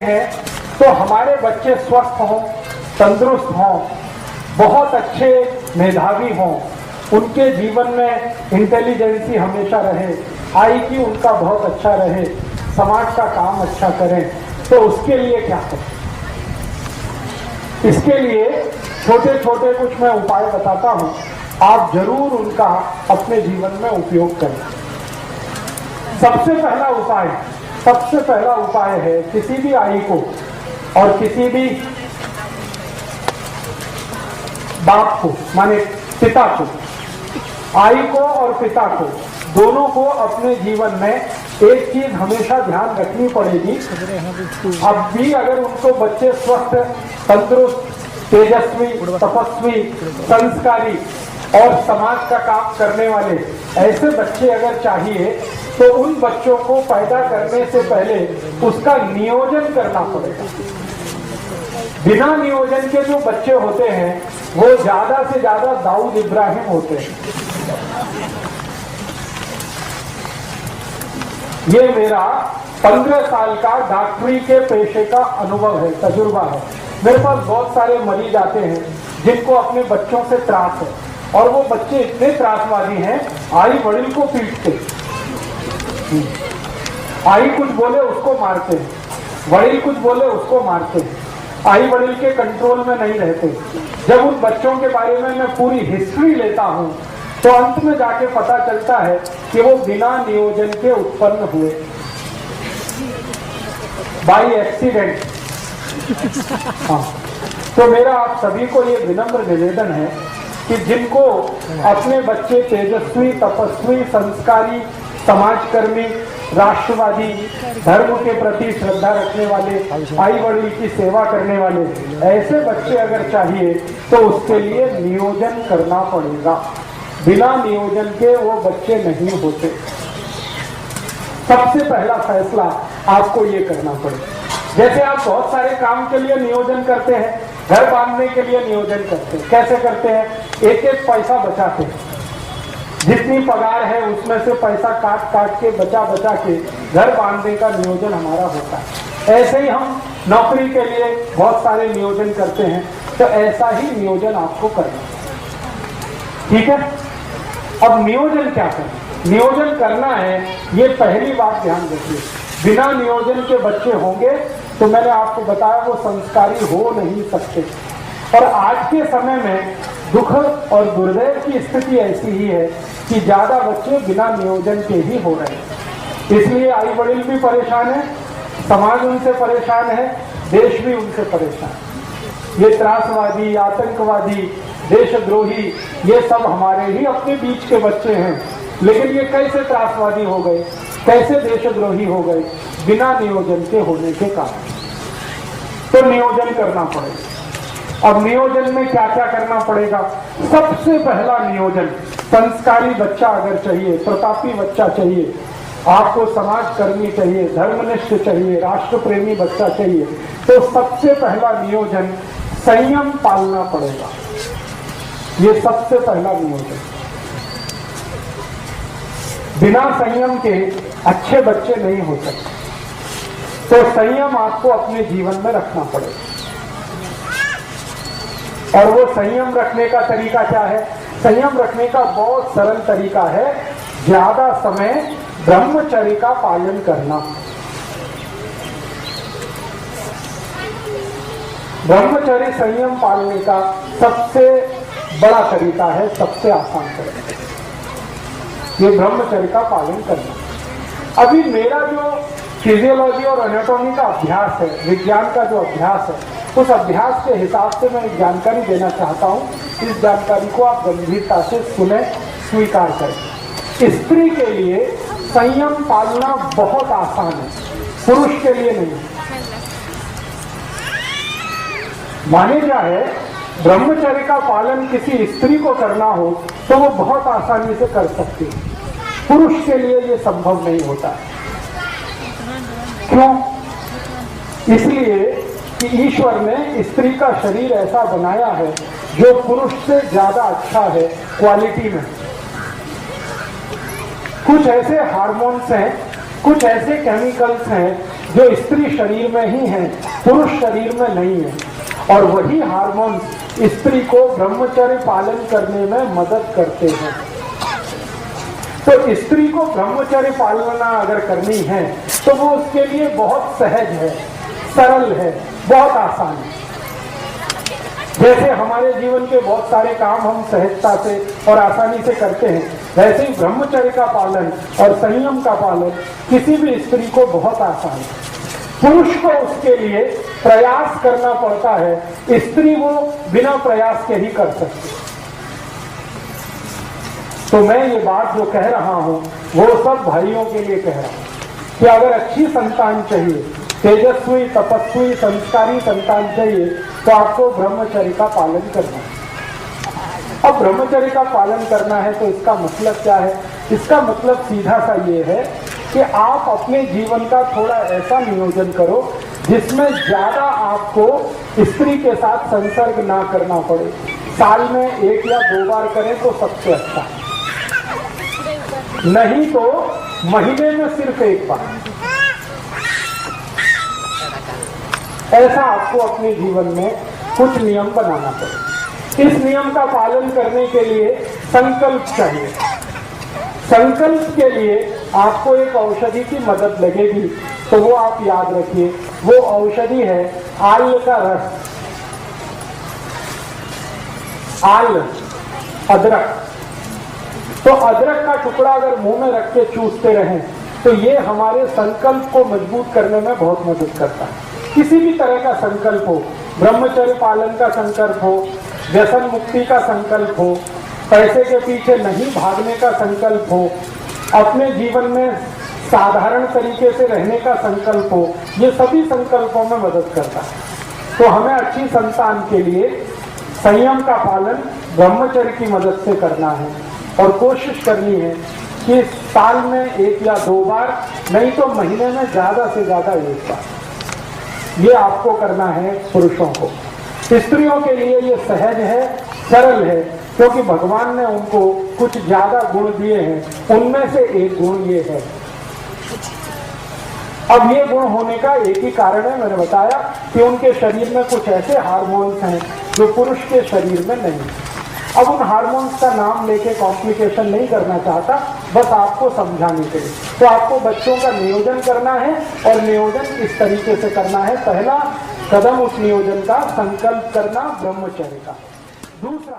हैं तो हमारे बच्चे स्वस्थ हों, तंदुरुस्त हों, बहुत अच्छे मेधावी हों, उनके जीवन में इंटेलिजेंसी हमेशा रहे, IQ उनका बहुत अच्छा रहे, समाज का काम अच्छा करें, तो उसके लिए क्या करें? इसके लिए छोटे छोटे कुछ मैं उपाय बताता हूं, आप जरूर उनका अपने जीवन में उपयोग करें। सबसे पहला उपाय है किसी भी आई को और किसी भी बाप को, माने पिता को, आई को और पिता को, दोनों को अपने जीवन में एक चीज हमेशा ध्यान रखनी पड़ेगी। अब भी अगर उनको बच्चे स्वस्थ, तंदुरुस्त, तेजस्वी, तपस्वी, संस्कारी और समाज का काम करने वाले ऐसे बच्चे अगर चाहिए तो उन बच्चों को पैदा करने से पहले उसका नियोजन करना पड़ेगा। बिना नियोजन के जो बच्चे होते हैं वो ज्यादा से ज्यादा दाऊद इब्राहिम होते हैं। ये मेरा 15 साल का डॉक्टरी के पेशे का अनुभव है, तजुर्बा है। मेरे पास बहुत सारे मरीज आते हैं जिनको अपने बच्चों से त्रास है और वो बच्चे इतने त्रासवादी हैं, आई वड़िल को पीटते, आई कुछ बोले उसको मारते, वड़िल कुछ बोले उसको मारते, आई वड़िल के कंट्रोल में नहीं रहते। जब उन बच्चों के बारे में मैं पूरी हिस्ट्री लेता हूं तो अंत में जाके पता चलता है कि वो बिना नियोजन के उत्पन्न हुए, बाई एक्सीडेंट। हाँ, तो मेरा आप सभी को ये विनम्र निवेदन है कि जिनको अपने बच्चे तेजस्वी, तपस्वी, संस्कारी, समाजकर्मी, राष्ट्रवादी, धर्म के प्रति श्रद्धा रखने वाले, आई वड़िल की सेवा करने वाले ऐसे बच्चे अगर चाहिए तो उसके लिए नियोजन करना पड़ेगा। बिना नियोजन के वो बच्चे नहीं होते। सबसे पहला फैसला आपको ये करना पड़ेगा। जैसे आप बहुत सारे काम के लिए नियोजन करते हैं, घर बांधने के लिए नियोजन करते हैं, कैसे करते हैं? एक एक पैसा बचाते हैं, जितनी पगार है उसमें से पैसा काट काट के बचा के घर बांधने का नियोजन हमारा होता है। ऐसे ही हम नौकरी के लिए बहुत सारे नियोजन करते हैं, तो ऐसा ही नियोजन आपको करना है। ठीक है? अब नियोजन क्या करना? नियोजन करना है, ये पहली बात ध्यान रखिए। बिना नियोजन के बच्चे होंगे तो मैंने आपको बताया वो संस्कारी हो नहीं सकते। और आज के समय में दुख और दुर्दैव की स्थिति ऐसी ही है कि ज्यादा बच्चे बिना नियोजन के ही हो रहे हैं। इसलिए आई वड़िल भी परेशान है, समाज उनसे परेशान है, देश भी उनसे परेशान है। ये त्रासवादी, आतंकवादी, देशद्रोही, ये सब हमारे ही अपने बीच के बच्चे हैं, लेकिन ये कैसे त्रासवादी हो गए, कैसे देशद्रोही हो गए? बिना नियोजन के होने के कारण। तो नियोजन करना पड़ेगा। अब नियोजन में क्या क्या करना पड़ेगा? सबसे पहला नियोजन, संस्कारी बच्चा अगर चाहिए, प्रतापी बच्चा चाहिए, आपको समाजकर्मी चाहिए, धर्मनिष्ठ चाहिए, राष्ट्र प्रेमी बच्चा चाहिए, तो सबसे पहला नियोजन संयम पालना पड़ेगा। ये सबसे पहला नियोजन। बिना संयम के अच्छे बच्चे नहीं हो सकते। तो संयम आपको अपने जीवन में रखना पड़ेगा। और वो संयम रखने का तरीका क्या है? संयम रखने का बहुत सरल तरीका है, ज्यादा समय ब्रह्मचर्य का पालन करना। ब्रह्मचर्य संयम पालने का सबसे बड़ा तरीका है, सबसे आसान तरीका, ये ब्रह्मचर्य का पालन करना। अभी मेरा जो फिजियोलॉजी और एनाटॉमी का अभ्यास है, विज्ञान का जो अभ्यास है, उस अभ्यास के हिसाब से मैं एक जानकारी देना चाहता हूँ। इस जानकारी को आप गंभीरता से सुने, स्वीकार करें। स्त्री के लिए संयम पालना बहुत आसान है, पुरुष के लिए नहीं। माने जाए ब्रह्मचर्य का पालन किसी स्त्री को करना हो तो वो बहुत आसानी से कर सकती है, पुरुष के लिए ये संभव नहीं होता। क्यों? इसलिए कि ईश्वर ने स्त्री का शरीर ऐसा बनाया है जो पुरुष से ज्यादा अच्छा है क्वालिटी में। कुछ ऐसे हार्मोन्स हैं, कुछ ऐसे केमिकल्स हैं जो स्त्री शरीर में ही है, पुरुष शरीर में नहीं है। और वही हार्मोन स्त्री को ब्रह्मचर्य पालन करने में मदद करते हैं। तो स्त्री को ब्रह्मचर्य पालना अगर करनी है तो वो उसके लिए बहुत सहज है, सरल है, बहुत आसान है। जैसे हमारे जीवन के बहुत सारे काम हम सहजता से और आसानी से करते हैं, वैसे ही ब्रह्मचर्य का पालन और संयम का पालन किसी भी स्त्री को बहुत आसान है। पुरुष को उसके लिए प्रयास करना पड़ता है, स्त्री वो बिना प्रयास के ही कर सकती। तो मैं ये बात जो कह रहा हूं वो सब भाइयों के लिए कह रहा हूं कि अगर अच्छी संतान चाहिए, तेजस्वी, तपस्वी, संस्कारी संतान चाहिए तो आपको ब्रह्मचर्य का पालन करना है। अब ब्रह्मचर्य का पालन करना है तो इसका मतलब क्या है? इसका मतलब सीधा सा ये है कि आप अपने जीवन का थोड़ा ऐसा नियोजन करो जिसमें ज्यादा आपको स्त्री के साथ संसर्ग ना करना पड़े। साल में 1 या 2 बार करें तो सबसे अच्छा, नहीं तो महीने में सिर्फ 1 बार। ऐसा आपको अपने जीवन में कुछ नियम बनाना पड़े। इस नियम का पालन करने के लिए संकल्प चाहिए। संकल्प के लिए आपको एक औषधि की मदद लगेगी, तो वो आप याद रखिए, वो औषधि है आल का रस। आल, अदरक। तो अदरक का टुकड़ा अगर मुंह में रख के चूसते रहें तो ये हमारे संकल्प को मजबूत करने में बहुत मदद करता है। किसी भी तरह का संकल्प हो, ब्रह्मचर्य पालन का संकल्प हो, व्यसन मुक्ति का संकल्प हो, पैसे के पीछे नहीं भागने का संकल्प हो, अपने जीवन में साधारण तरीके से रहने का संकल्प हो, ये सभी संकल्पों में मदद करता है। तो हमें अच्छी संतान के लिए संयम का पालन ब्रह्मचर्य की मदद से करना है और कोशिश करनी है कि साल में 1 या 2 बार, नहीं तो महीने में ज्यादा से ज्यादा 1 बार, ये आपको करना है पुरुषों को। स्त्रियों के लिए ये सहज है, सरल है, क्योंकि भगवान ने उनको कुछ ज्यादा गुण दिए हैं, उनमें से एक गुण ये है। अब ये गुण होने का एक ही कारण है, मैंने बताया कि उनके शरीर में कुछ ऐसे हार्मोन्स हैं जो पुरुष के शरीर में नहीं। अब उन हार्मोन्स का नाम लेके कॉम्प्लिकेशन नहीं करना चाहता, बस आपको समझाने के लिए। तो आपको बच्चों का नियोजन करना है और नियोजन इस तरीके से करना है। पहला कदम उस नियोजन का संकल्प करना ब्रह्मचर्य का। दूसरा